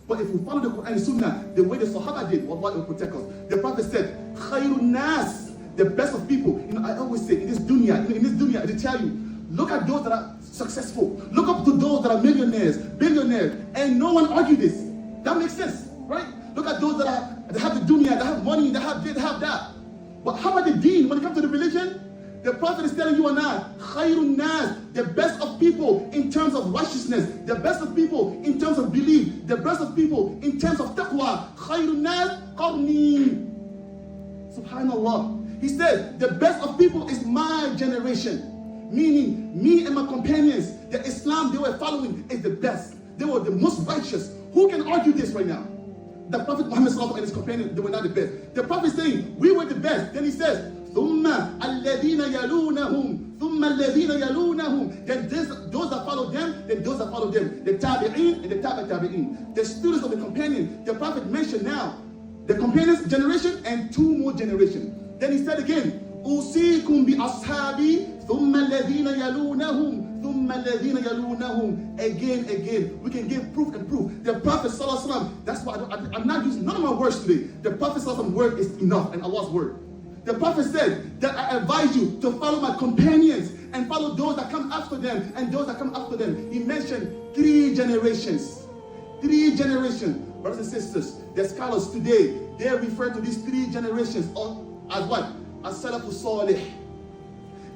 But if we follow the Quran and Sunnah the way the Sahaba did, Allah will protect us. The Prophet said, Khairun nas, the best of people. I always say, in this dunya, they tell you, look at those that are successful. Look up to those that are millionaires, billionaires, and no one argue this. That makes sense, right? Look at those that have the dunya, that have money, that have this, that have that. But how about the deen? When it comes to the religion, the Prophet is telling you and I, Khairun nas, the best of people in terms of righteousness, the best of people in terms of belief, the best of people in terms of taqwa. Khairun nas qarni. Subhanallah. He said, the best of people is my generation. Meaning, me and my companions, the Islam they were following is the best. They were the most righteous. Who can argue this right now? The Prophet Muhammad and his companions, they were not the best. The Prophet is saying, we were the best. Then he says, ثُمَّ الَّذِينَ يَلُونَهُمْ ثُمَّ الَّذِينَ يَلُونَهُم. Then those that follow them, then those that follow them. The tabi'in and the tabi'in. The students of the companion. The Prophet mentioned now, the companions generation and 2 more generations. Then he said again, أُوصِيكُمْ بِأَصْحَابِي ثُمَّ الَّذِينَ يَلُونَهُمْ ثُمَّ الَّذِينَ يَلُونَهُمْ. Again. We can give proof and proof. The Prophet ﷺ, that's why I'm not using none of my words today. The Prophet ﷺ word is enough, and Allah's word. The Prophet said that I advise you to follow my companions and follow those that come after them and those that come after them. He mentioned 3 generations. 3 generations. Brothers and sisters, the scholars today, they refer to these 3 generations as what? As Salafus Salih.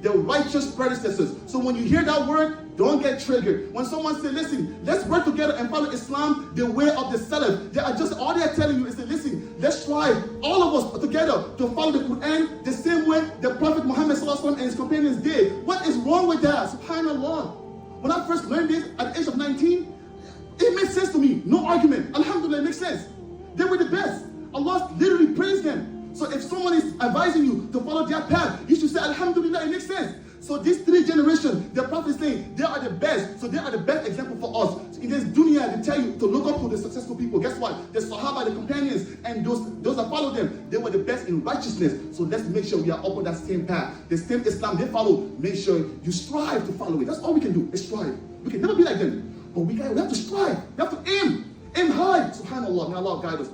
The righteous predecessors. So when you hear that word, don't get triggered. When someone says, listen, let's work together and follow Islam the way of the Salaf, all they are telling you is that, listen, let's strive, all of us together, to follow the Quran the same way the Prophet Muhammad and his companions did. What is wrong with that? Subhanallah. When I first learned this at the age of 19, it made sense to me. No argument. Alhamdulillah, it makes sense. They were the best. Allah literally praised them. So if someone is advising you to follow their path, you should say, Alhamdulillah, it makes sense. So these 3 generations, the Prophet is saying, they are the best. So they are the best example for us. So in this dunya, they tell you to look up to the successful people. Guess what? The Sahaba, the companions, and those that follow them, they were the best in righteousness. So let's make sure we are up on that same path. The same Islam they follow, make sure you strive to follow it. That's all we can do, is strive. We can never be like them. But we have to strive. We have to aim high. Subhanallah, may Allah guide us.